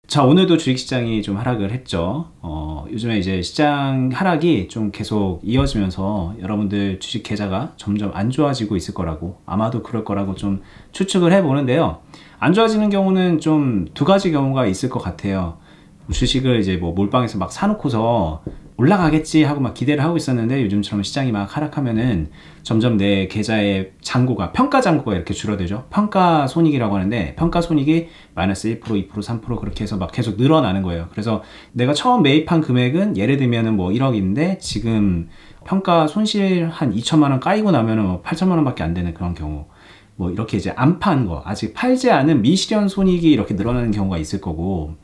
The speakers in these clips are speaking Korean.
자, 오늘도 주식시장이 좀 하락을 했죠. 요즘에 이제 시장 하락이 좀 계속 이어지면서 여러분들 주식 계좌가 점점 안 좋아지고 있을 거라고, 아마도 그럴 거라고 좀 추측을 해보는데요. 안 좋아지는 경우는 좀 두 가지 경우가 있을 것 같아요. 주식을 이제 뭐 몰빵해서 막 사놓고서 올라가겠지 하고 막 기대를 하고 있었는데, 요즘처럼 시장이 막 하락하면은 점점 내 계좌의 잔고가, 평가 잔고가 이렇게 줄어들죠. 평가 손익이라고 하는데, 평가 손익이 마이너스 1%, 2%, 3% 그렇게 해서 막 계속 늘어나는 거예요. 그래서 내가 처음 매입한 금액은 예를 들면은 뭐 1억인데 지금 평가 손실 한 2천만 원 까이고 나면은 뭐 8천만 원밖에 안 되는 그런 경우, 뭐 이렇게 이제 안 판 거, 아직 팔지 않은 미실현 손익이 이렇게 늘어나는 경우가 있을 거고,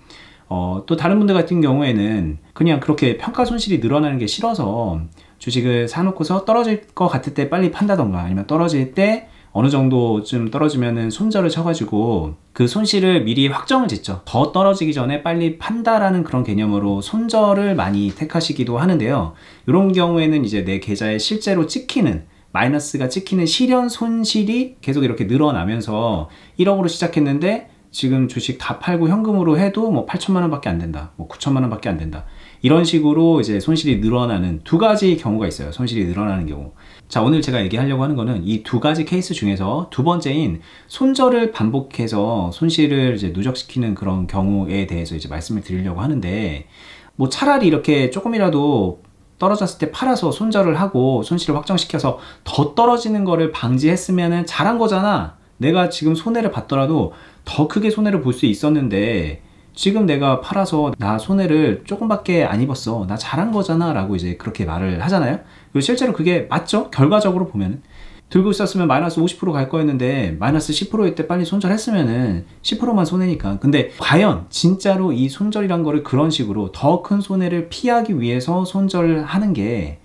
또 다른 분들 같은 경우에는 그냥 그렇게 평가 손실이 늘어나는 게 싫어서 주식을 사놓고서 떨어질 것 같을 때 빨리 판다던가, 아니면 떨어질 때 어느 정도쯤 떨어지면은 손절을 쳐가지고 그 손실을 미리 확정을 짓죠. 더 떨어지기 전에 빨리 판다라는 그런 개념으로 손절을 많이 택하시기도 하는데요. 이런 경우에는 이제 내 계좌에 실제로 찍히는, 마이너스가 찍히는 실현 손실이 계속 이렇게 늘어나면서 1억으로 시작했는데 지금 주식 다 팔고 현금으로 해도 뭐 8천만 원밖에 안 된다, 뭐 9천만 원밖에 안 된다, 이런 식으로 이제 손실이 늘어나는 두 가지 경우가 있어요. 손실이 늘어나는 경우. 자, 오늘 제가 얘기하려고 하는 거는 이 두 가지 케이스 중에서 두 번째인 손절을 반복해서 손실을 이제 누적시키는 그런 경우에 대해서 이제 말씀을 드리려고 하는데, 뭐 차라리 이렇게 조금이라도 떨어졌을 때 팔아서 손절을 하고 손실을 확정시켜서 더 떨어지는 거를 방지했으면은 잘한 거잖아. 내가 지금 손해를 봤더라도 더 크게 손해를 볼 수 있었는데 지금 내가 팔아서 나 손해를 조금밖에 안 입었어, 나 잘한 거잖아 라고 이제 그렇게 말을 하잖아요. 그리고 실제로 그게 맞죠. 결과적으로 보면은 들고 있었으면 마이너스 50% 갈 거였는데 마이너스 10%일 때 빨리 손절했으면은 10%만 손해니까. 근데 과연 진짜로 이 손절이란 거를 그런 식으로 더 큰 손해를 피하기 위해서 손절을 하는 게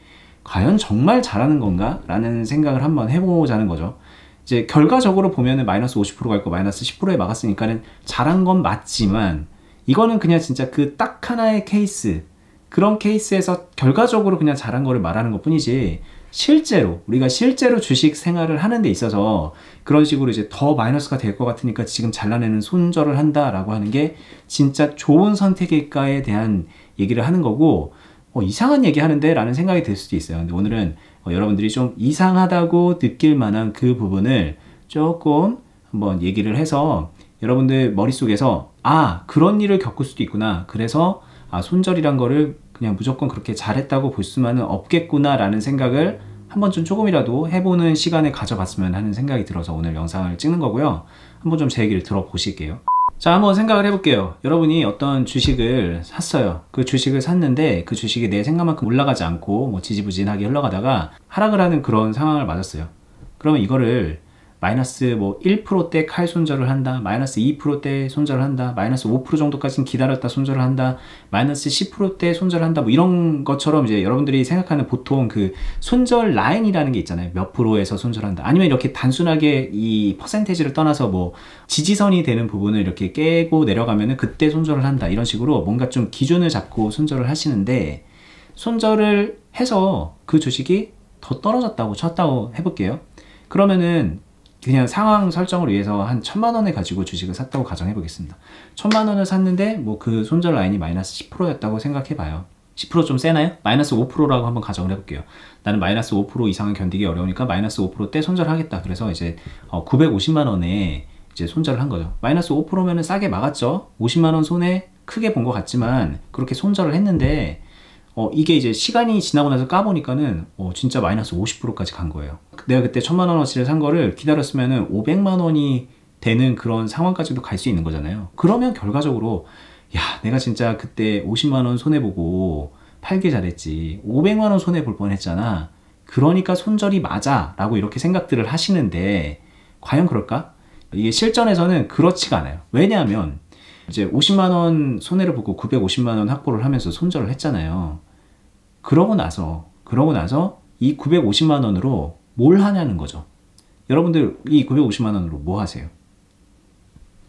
과연 정말 잘하는 건가? 라는 생각을 한번 해보자는 거죠. 이제 결과적으로 보면은 마이너스 50% 갈 거 마이너스 10%에 막았으니까는 잘한 건 맞지만, 이거는 그냥 진짜 그 딱 하나의 케이스, 그런 케이스에서 결과적으로 그냥 잘한 거를 말하는 것 뿐이지, 실제로 우리가 실제로 주식 생활을 하는 데 있어서 그런 식으로 이제 더 마이너스가 될 것 같으니까 지금 잘라내는 손절을 한다라고 하는 게 진짜 좋은 선택일까에 대한 얘기를 하는 거고, 이상한 얘기 하는데 라는 생각이 들 수도 있어요. 근데 오늘은 여러분들이 좀 이상하다고 느낄 만한 그 부분을 조금 한번 얘기를 해서 여러분들 머릿속에서 그런 일을 겪을 수도 있구나, 그래서 손절이란 거를 그냥 무조건 그렇게 잘했다고 볼 수만은 없겠구나 라는 생각을 한번 좀 조금이라도 해보는 시간을 가져봤으면 하는 생각이 들어서 오늘 영상을 찍는 거고요. 한번 좀 제 얘기를 들어보실게요. 자, 한번 생각을 해볼게요. 여러분이 어떤 주식을 샀어요. 그 주식을 샀는데 그 주식이 내 생각만큼 올라가지 않고 뭐 지지부진하게 흘러가다가 하락을 하는 그런 상황을 맞았어요. 그러면 이거를 마이너스 뭐 1%대 칼 손절을 한다, 마이너스 2%대 손절을 한다, 마이너스 5% 정도까지는 기다렸다 손절을 한다, 마이너스 10%대 손절을 한다, 뭐 이런 것처럼 이제 여러분들이 생각하는 보통 그 손절 라인이라는 게 있잖아요. 몇 프로에서 손절한다, 아니면 이렇게 단순하게 이 퍼센테이지를 떠나서 뭐 지지선이 되는 부분을 이렇게 깨고 내려가면은 그때 손절을 한다, 이런 식으로 뭔가 좀 기준을 잡고 손절을 하시는데, 손절을 해서 그 주식이 더 떨어졌다고 쳤다고 해볼게요. 그러면은 그냥 상황 설정을 위해서 한 1,000만 원을 가지고 주식을 샀다고 가정해 보겠습니다. 1,000만 원을 샀는데 뭐 그 손절 라인이 마이너스 10%였다고 생각해 봐요. 10% 좀 세나요? 마이너스 5%라고 한번 가정을 해볼게요. 나는 마이너스 5% 이상은 견디기 어려우니까 마이너스 5%대 손절하겠다. 그래서 이제 950만 원에 이제 손절을 한 거죠. 마이너스 5%면은 싸게 막았죠. 50만 원 손해 크게 본 것 같지만 그렇게 손절을 했는데, 이게 이제 시간이 지나고 나서 까보니까는 진짜 마이너스 50%까지 간 거예요. 내가 그때 1,000만 원어치를 산 거를 기다렸으면은 500만 원이 되는 그런 상황까지도 갈 수 있는 거잖아요. 그러면 결과적으로 내가 진짜 그때 50만 원 손해보고 팔길 잘했지, 500만 원 손해볼 뻔했잖아, 그러니까 손절이 맞아 라고 이렇게 생각들을 하시는데, 과연 그럴까? 이게 실전에서는 그렇지가 않아요. 왜냐하면 이제 50만 원 손해를 보고 950만 원 확보를 하면서 손절을 했잖아요. 그러고 나서 이 950만 원으로 뭘 하냐는 거죠. 여러분들 이 950만 원으로 뭐 하세요?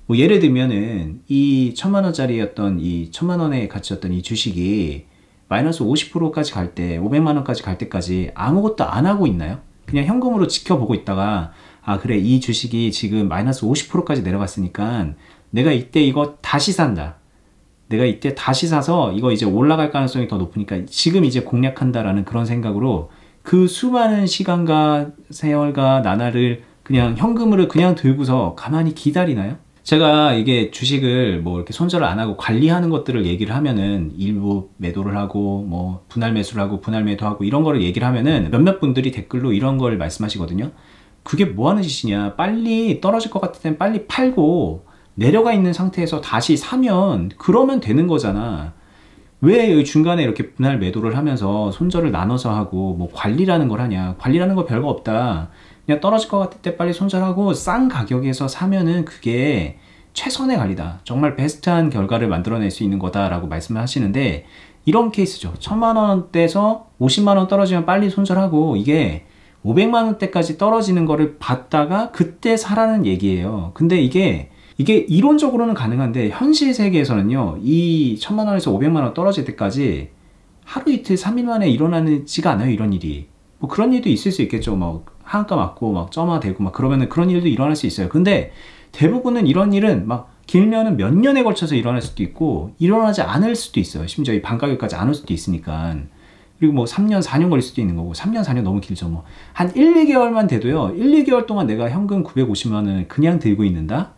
뭐 예를 들면은 이 1,000만 원짜리였던 이 1,000만 원의 가치였던 이 주식이 마이너스 50%까지 갈 때, 500만 원까지 갈 때까지 아무것도 안 하고 있나요? 그냥 현금으로 지켜보고 있다가 그래, 이 주식이 지금 마이너스 50%까지 내려갔으니까 내가 이때 이거 다시 산다, 내가 이때 다시 사서 이거 이제 올라갈 가능성이 더 높으니까 지금 이제 공략한다라는 그런 생각으로 그 수많은 시간과 세월과 나날을 그냥 현금으로 그냥 들고서 가만히 기다리나요? 제가 이게 주식을 뭐 이렇게 손절을 안 하고 관리하는 것들을 얘기를 하면은 일부 매도를 하고 뭐 분할 매수를 하고 분할 매도하고 이런 거를 얘기를 하면은 몇몇 분들이 댓글로 이런 걸 말씀하시거든요. 그게 뭐 하는 짓이냐, 빨리 떨어질 것 같을 땐 빨리 팔고 내려가 있는 상태에서 다시 사면 그러면 되는 거잖아. 왜 중간에 이렇게 분할 매도를 하면서 손절을 나눠서 하고 뭐 관리라는 걸 하냐. 관리라는 거 별거 없다. 그냥 떨어질 것 같을 때 빨리 손절하고 싼 가격에서 사면은 그게 최선의 관리다. 정말 베스트한 결과를 만들어낼 수 있는 거다라고 말씀을 하시는데, 이런 케이스죠. 1000만 원대에서 50만 원 떨어지면 빨리 손절하고, 이게 500만 원대까지 떨어지는 거를 봤다가 그때 사라는 얘기예요. 근데 이게 이론적으로는 가능한데 현실 세계에서는요, 이 1000만 원에서 500만 원 떨어질 때까지 하루 이틀 3일 만에 일어나지가 않아요. 이런 일이. 뭐 그런 일도 있을 수 있겠죠. 뭐 하한가 맞고 막 점화되고 막 그러면은 그런 일도 일어날 수 있어요. 근데 대부분은 이런 일은 막 길면은 몇 년에 걸쳐서 일어날 수도 있고 일어나지 않을 수도 있어요. 심지어 이 반가격까지 안 올 수도 있으니까. 그리고 뭐 3년 4년 걸릴 수도 있는 거고, 3년 4년 너무 길죠. 뭐 한 1, 2개월만 돼도요, 1, 2개월 동안 내가 현금 950만 원을 그냥 들고 있는다?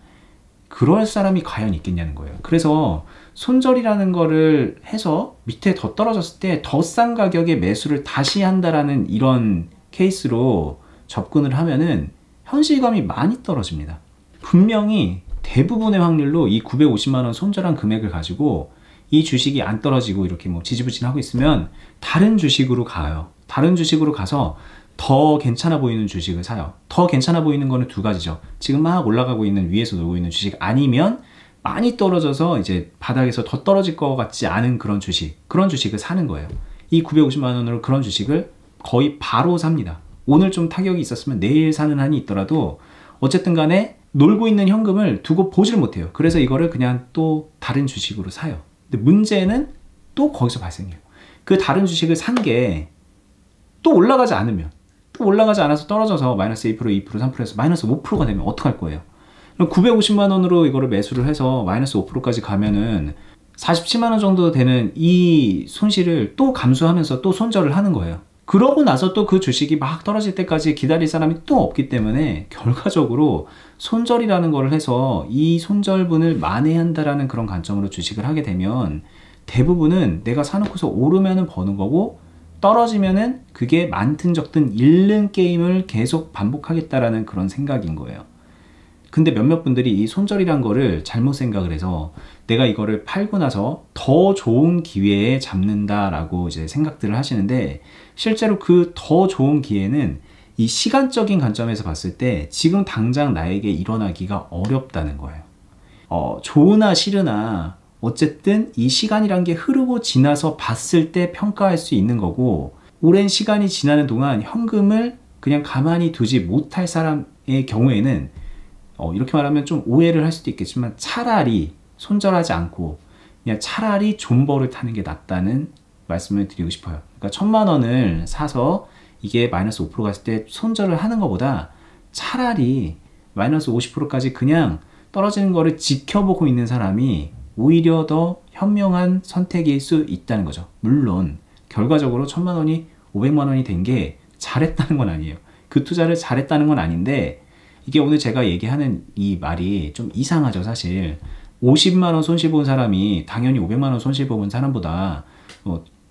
그럴 사람이 과연 있겠냐는 거예요. 그래서 손절이라는 거를 해서 밑에 더 떨어졌을 때 더 싼 가격에 매수를 다시 한다라는 이런 케이스로 접근을 하면은 현실감이 많이 떨어집니다. 분명히 대부분의 확률로 이 950만 원 손절한 금액을 가지고 이 주식이 안 떨어지고 이렇게 뭐 지지부진하고 있으면 다른 주식으로 가요. 다른 주식으로 가서 더 괜찮아 보이는 주식을 사요. 더 괜찮아 보이는 거는 두 가지죠. 지금 막 올라가고 있는, 위에서 놀고 있는 주식, 아니면 많이 떨어져서 이제 바닥에서 더 떨어질 것 같지 않은 그런 주식을 사는 거예요. 이 950만 원으로 그런 주식을 거의 바로 삽니다. 오늘 좀 타격이 있었으면 내일 사는 한이 있더라도 어쨌든 간에 놀고 있는 현금을 두고 보질 못해요. 그래서 이거를 그냥 또 다른 주식으로 사요. 근데 문제는 또 거기서 발생해요. 그 다른 주식을 산 게 또 올라가지 않으면, 또 올라가지 않아서 떨어져서 마이너스 1%, 2%, 3%에서 마이너스 5%가 되면 어떡할 거예요? 그럼 950만 원으로 이거를 매수를 해서 마이너스 5%까지 가면은 47만 원 정도 되는 이 손실을 또 감수하면서 또 손절을 하는 거예요. 그러고 나서 또 그 주식이 막 떨어질 때까지 기다릴 사람이 또 없기 때문에 결과적으로 손절이라는 거를 해서 이 손절분을 만회한다라는 그런 관점으로 주식을 하게 되면 대부분은 내가 사놓고서 오르면은 버는 거고, 떨어지면은 그게 많든 적든 잃는 게임을 계속 반복하겠다라는 그런 생각인 거예요. 근데 몇몇 분들이 이 손절이란 거를 잘못 생각을 해서 내가 이거를 팔고 나서 더 좋은 기회에 잡는다라고 이제 생각들을 하시는데, 실제로 그 더 좋은 기회는 이 시간적인 관점에서 봤을 때 지금 당장 나에게 일어나기가 어렵다는 거예요. 좋으나 싫으나 어쨌든 이 시간이란 게 흐르고 지나서 봤을 때 평가할 수 있는 거고, 오랜 시간이 지나는 동안 현금을 그냥 가만히 두지 못할 사람의 경우에는 이렇게 말하면 좀 오해를 할 수도 있겠지만 차라리 손절하지 않고 그냥 차라리 존버를 타는 게 낫다는 말씀을 드리고 싶어요. 그러니까 1000만 원을 사서 이게 마이너스 5% 갔을 때 손절을 하는 것보다 차라리 마이너스 50%까지 그냥 떨어지는 거를 지켜보고 있는 사람이 오히려 더 현명한 선택일 수 있다는 거죠. 물론 결과적으로 1000만 원이 500만 원이 된 게 잘했다는 건 아니에요. 그 투자를 잘했다는 건 아닌데, 이게 오늘 제가 얘기하는 이 말이 좀 이상하죠. 사실 50만 원 손실 본 사람이 당연히 500만 원 손실 본 사람보다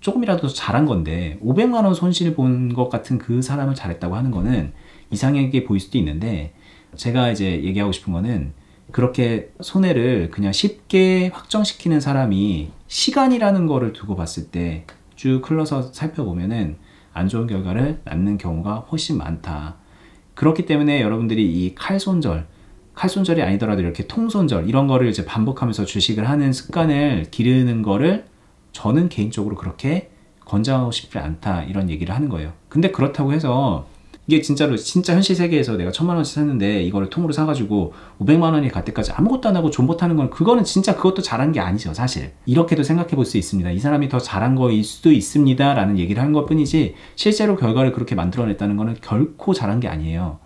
조금이라도 잘한 건데, 500만 원 손실 본 것 같은 그 사람을 잘했다고 하는 거는 이상하게 보일 수도 있는데, 제가 이제 얘기하고 싶은 거는 그렇게 손해를 그냥 쉽게 확정시키는 사람이 시간이라는 거를 두고 봤을 때 쭉 흘러서 살펴보면은 안 좋은 결과를 낳는 경우가 훨씬 많다. 그렇기 때문에 여러분들이 이 칼손절이 아니더라도 이렇게 통손절 이런 거를 이제 반복하면서 주식을 하는 습관을 기르는 거를 저는 개인적으로 그렇게 권장하고 싶지 않다, 이런 얘기를 하는 거예요. 근데 그렇다고 해서 이게 진짜로 진짜 현실 세계에서 내가 1000만 원씩 샀는데 이거를 통으로 사가지고 500만 원이 갈 때까지 아무것도 안 하고 존버 타는 건, 그거는 진짜 그것도 잘한 게 아니죠. 사실 이렇게도 생각해 볼 수 있습니다. 이 사람이 더 잘한 거일 수도 있습니다 라는 얘기를 한 것 뿐이지, 실제로 결과를 그렇게 만들어냈다는 거는 결코 잘한 게 아니에요.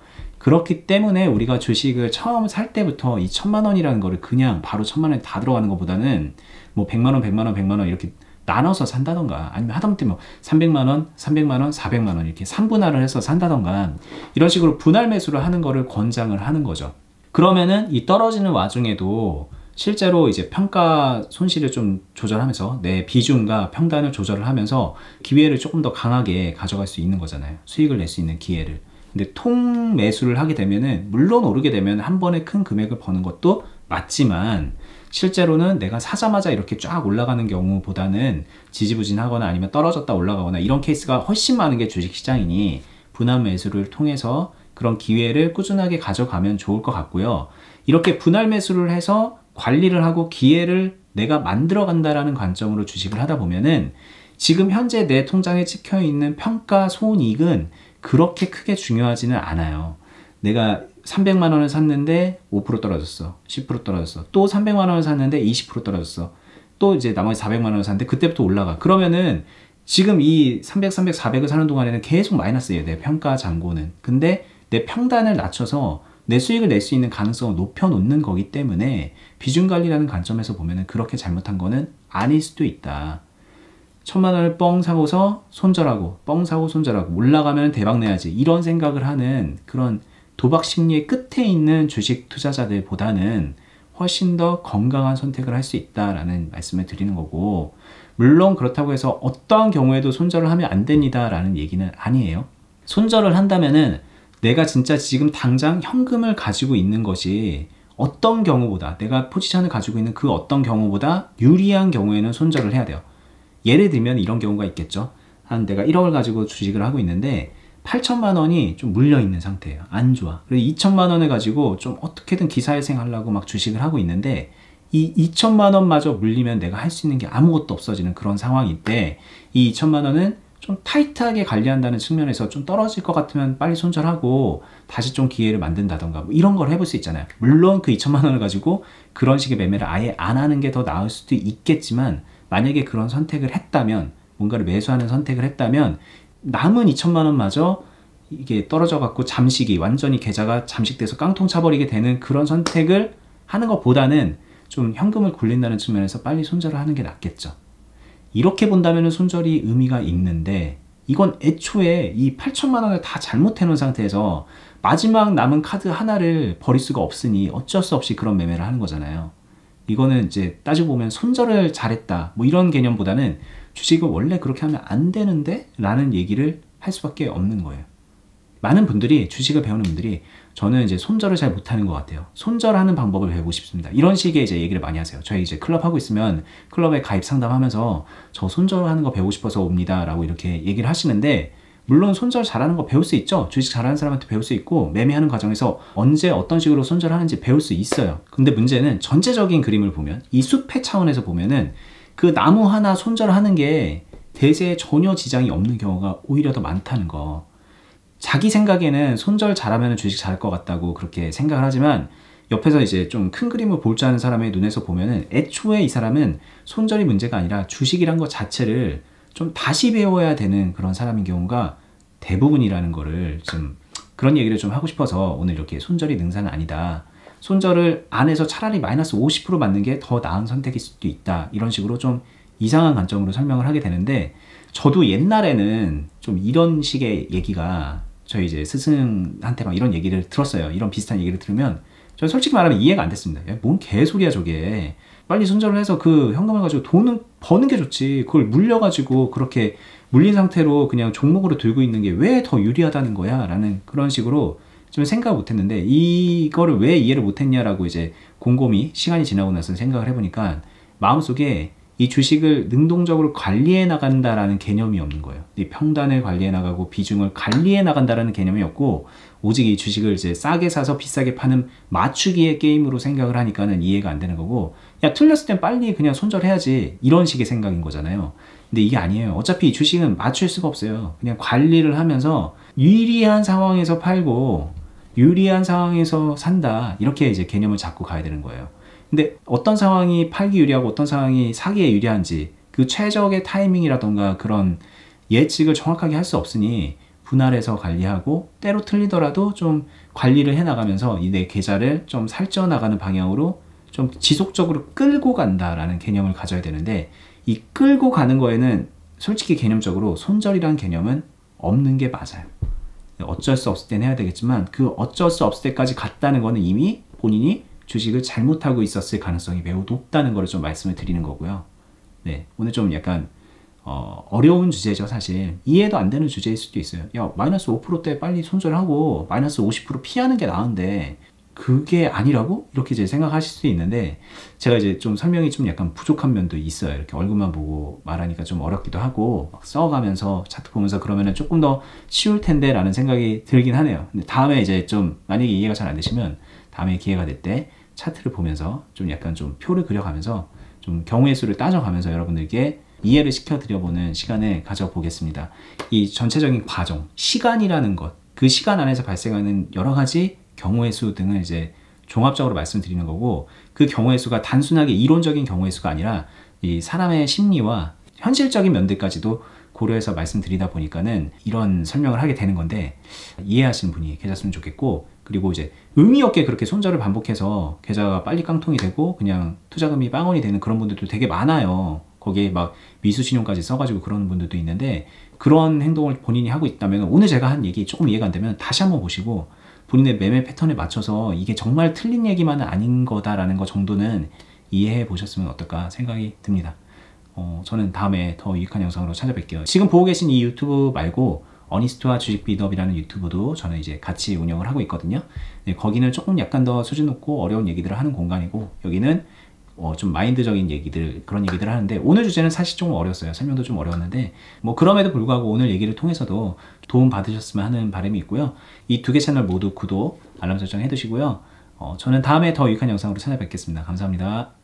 그렇기 때문에 우리가 주식을 처음 살 때부터 이 1000만 원이라는 거를 그냥 바로 1000만 원이 다 들어가는 것보다는 뭐 100만 원, 100만 원, 100만 원 이렇게 나눠서 산다던가, 아니면 하다못해 뭐 300만 원, 300만 원, 400만 원 이렇게 3분할을 해서 산다던가, 이런 식으로 분할 매수를 하는 거를 권장을 하는 거죠. 그러면은 이 떨어지는 와중에도 실제로 이제 평가 손실을 좀 조절하면서 내 비중과 평단을 조절을 하면서 기회를 조금 더 강하게 가져갈 수 있는 거잖아요. 수익을 낼 수 있는 기회를. 근데 통 매수를 하게 되면은, 물론 오르게 되면 한 번에 큰 금액을 버는 것도 맞지만, 실제로는 내가 사자마자 이렇게 쫙 올라가는 경우보다는 지지부진하거나 아니면 떨어졌다 올라가거나 이런 케이스가 훨씬 많은 게 주식시장이니, 분할 매수를 통해서 그런 기회를 꾸준하게 가져가면 좋을 것 같고요. 이렇게 분할 매수를 해서 관리를 하고 기회를 내가 만들어 간다라는 관점으로 주식을 하다 보면은, 지금 현재 내 통장에 찍혀 있는 평가 손익은 그렇게 크게 중요하지는 않아요. 내가 300만 원을 샀는데 5% 떨어졌어, 10% 떨어졌어, 또 300만 원을 샀는데 20% 떨어졌어, 또 이제 나머지 400만 원을 샀는데 그때부터 올라가. 그러면은 지금 이 300, 300, 400을 사는 동안에는 계속 마이너스예요, 내 평가 잔고는. 근데 내 평단을 낮춰서 내 수익을 낼 수 있는 가능성을 높여 놓는 거기 때문에, 비중 관리라는 관점에서 보면은 그렇게 잘못한 거는 아닐 수도 있다. 1000만 원을 뻥 사고서 손절하고, 뻥 사고 손절하고, 올라가면 대박 내야지, 이런 생각을 하는 그런 도박 심리의 끝에 있는 주식 투자자들보다는 훨씬 더 건강한 선택을 할 수 있다라는 말씀을 드리는 거고, 물론 그렇다고 해서 어떠한 경우에도 손절을 하면 안 됩니다 라는 얘기는 아니에요. 손절을 한다면은 내가 진짜 지금 당장 현금을 가지고 있는 것이 어떤 경우보다, 내가 포지션을 가지고 있는 그 어떤 경우보다 유리한 경우에는 손절을 해야 돼요. 예를 들면 이런 경우가 있겠죠. 내가 1억을 가지고 주식을 하고 있는데 8천만 원이 좀 물려 있는 상태예요. 안 좋아. 그리고 2천만 원을 가지고 좀 어떻게든 기사회생 하려고 막 주식을 하고 있는데, 이 2천만 원마저 물리면 내가 할 수 있는 게 아무것도 없어지는 그런 상황일 때, 이 2천만 원은 좀 타이트하게 관리한다는 측면에서 좀 떨어질 것 같으면 빨리 손절하고 다시 좀 기회를 만든다던가, 뭐 이런 걸 해볼 수 있잖아요. 물론 그 2천만 원을 가지고 그런 식의 매매를 아예 안 하는 게 더 나을 수도 있겠지만, 만약에 그런 선택을 했다면, 뭔가를 매수하는 선택을 했다면 남은 2천만 원마저 이게 떨어져 갖고 잠식이, 완전히 계좌가 잠식돼서 깡통 차버리게 되는 그런 선택을 하는 것보다는 좀 현금을 굴린다는 측면에서 빨리 손절을 하는 게 낫겠죠. 이렇게 본다면 손절이 의미가 있는데, 이건 애초에 이 8천만 원을 다 잘못해 놓은 상태에서 마지막 남은 카드 하나를 버릴 수가 없으니 어쩔 수 없이 그런 매매를 하는 거잖아요. 이거는 이제 따지고 보면 손절을 잘했다, 뭐 이런 개념보다는 주식을 원래 그렇게 하면 안 되는데 라는 얘기를 할 수밖에 없는 거예요. 많은 분들이, 주식을 배우는 분들이, 저는 이제 손절을 잘 못하는 것 같아요, 손절하는 방법을 배우고 싶습니다, 이런 식의 이제 얘기를 많이 하세요. 저희 이제 클럽 하고 있으면 클럽에 가입 상담하면서 저 손절하는 거 배우고 싶어서 옵니다 라고 이렇게 얘기를 하시는데, 물론 손절 잘하는 거 배울 수 있죠. 주식 잘하는 사람한테 배울 수 있고, 매매하는 과정에서 언제 어떤 식으로 손절하는지 배울 수 있어요. 근데 문제는 전체적인 그림을 보면, 이 숲의 차원에서 보면은 그 나무 하나 손절하는 게 대세에 전혀 지장이 없는 경우가 오히려 더 많다는 거. 자기 생각에는 손절 잘하면 주식 잘할 것 같다고 그렇게 생각을 하지만, 옆에서 이제 좀 큰 그림을 볼 줄 아는 사람의 눈에서 보면은 애초에 이 사람은 손절이 문제가 아니라 주식이란 것 자체를 좀 다시 배워야 되는 그런 사람인 경우가 대부분이라는 거를, 좀 그런 얘기를 좀 하고 싶어서 오늘 이렇게 손절이 능사는 아니다, 손절을 안 해서 차라리 마이너스 50% 맞는 게 더 나은 선택일 수도 있다, 이런 식으로 좀 이상한 관점으로 설명을 하게 되는데, 저도 옛날에는 좀 이런 식의 얘기가, 저희 이제 스승한테 막 이런 얘기를 들었어요. 이런 비슷한 얘기를 들으면 저 솔직히 말하면 이해가 안 됐습니다. 야, 뭔 개소리야 저게. 빨리 손절을 해서 그 현금을 가지고 돈을 버는 게 좋지, 그걸 물려가지고 그렇게 물린 상태로 그냥 종목으로 들고 있는 게 왜 더 유리하다는 거야 라는 그런 식으로 좀 생각을 못했는데, 이거를 왜 이해를 못했냐라고 이제 곰곰이 시간이 지나고 나서 생각을 해보니까, 마음속에 이 주식을 능동적으로 관리해 나간다라는 개념이 없는 거예요. 이 평단을 관리해 나가고 비중을 관리해 나간다라는 개념이 없고, 오직 이 주식을 이제 싸게 사서 비싸게 파는 맞추기의 게임으로 생각을 하니까는 이해가 안 되는 거고, 야 틀렸을 땐 빨리 그냥 손절해야지, 이런 식의 생각인 거잖아요. 근데 이게 아니에요. 어차피 이 주식은 맞출 수가 없어요. 그냥 관리를 하면서 유리한 상황에서 팔고 유리한 상황에서 산다, 이렇게 이제 개념을 잡고 가야 되는 거예요. 근데 어떤 상황이 팔기 유리하고 어떤 상황이 사기에 유리한지, 그 최적의 타이밍이라던가 그런 예측을 정확하게 할 수 없으니, 분할해서 관리하고 때로 틀리더라도 좀 관리를 해나가면서 이 내 계좌를 좀 살쪄나가는 방향으로 좀 지속적으로 끌고 간다라는 개념을 가져야 되는데, 이 끌고 가는 거에는 솔직히 개념적으로 손절이라는 개념은 없는 게 맞아요. 어쩔 수 없을 때는 해야 되겠지만 그 어쩔 수 없을 때까지 갔다는 거는 이미 본인이 주식을 잘못하고 있었을 가능성이 매우 높다는 걸 좀 말씀을 드리는 거고요. 네, 오늘 좀 약간 어려운 주제죠. 사실 이해도 안 되는 주제일 수도 있어요. 야, 마이너스 5%대 빨리 손절하고 마이너스 50% 피하는 게 나은데 그게 아니라고? 이렇게 이제 생각하실 수 있는데, 제가 이제 좀 설명이 좀 약간 부족한 면도 있어요. 이렇게 얼굴만 보고 말하니까 좀 어렵기도 하고, 막 써가면서 차트 보면서 그러면은 조금 더 쉬울 텐데 라는 생각이 들긴 하네요. 근데 다음에 이제 좀 만약에 이해가 잘 안 되시면 다음에 기회가 될 때 차트를 보면서 좀 약간 좀 표를 그려가면서 좀 경우의 수를 따져가면서 여러분들께 이해를 시켜드려보는 시간을 가져보겠습니다. 이 전체적인 과정, 시간이라는 것, 그 시간 안에서 발생하는 여러 가지 경우의 수 등을 이제 종합적으로 말씀드리는 거고, 그 경우의 수가 단순하게 이론적인 경우의 수가 아니라 이 사람의 심리와 현실적인 면들까지도 고려해서 말씀드리다 보니까는 이런 설명을 하게 되는 건데, 이해하시는 분이 계셨으면 좋겠고, 그리고 이제 의미 없게 그렇게 손절을 반복해서 계좌가 빨리 깡통이 되고 그냥 투자금이 빵원이 되는 그런 분들도 되게 많아요. 거기에 막 미수신용까지 써가지고 그러는 분들도 있는데, 그런 행동을 본인이 하고 있다면 오늘 제가 한 얘기 조금 이해가 안 되면 다시 한번 보시고 본인의 매매 패턴에 맞춰서 이게 정말 틀린 얘기만은 아닌 거다라는 거 정도는 이해해 보셨으면 어떨까 생각이 듭니다. 저는 다음에 더 유익한 영상으로 찾아뵐게요. 지금 보고 계신 이 유튜브 말고 어니스트와 주식 비더비라는 유튜브도 저는 이제 같이 운영을 하고 있거든요. 네, 거기는 조금 약간 더 수준 높고 어려운 얘기들을 하는 공간이고, 여기는 좀 마인드적인 얘기들, 그런 얘기들을 하는데, 오늘 주제는 사실 좀 어려웠어요. 설명도 좀 어려웠는데 뭐 그럼에도 불구하고 오늘 얘기를 통해서도 도움 받으셨으면 하는 바람이 있고요. 이 두 개 채널 모두 구독, 알람 설정 해두시고요. 저는 다음에 더 유익한 영상으로 찾아뵙겠습니다. 감사합니다.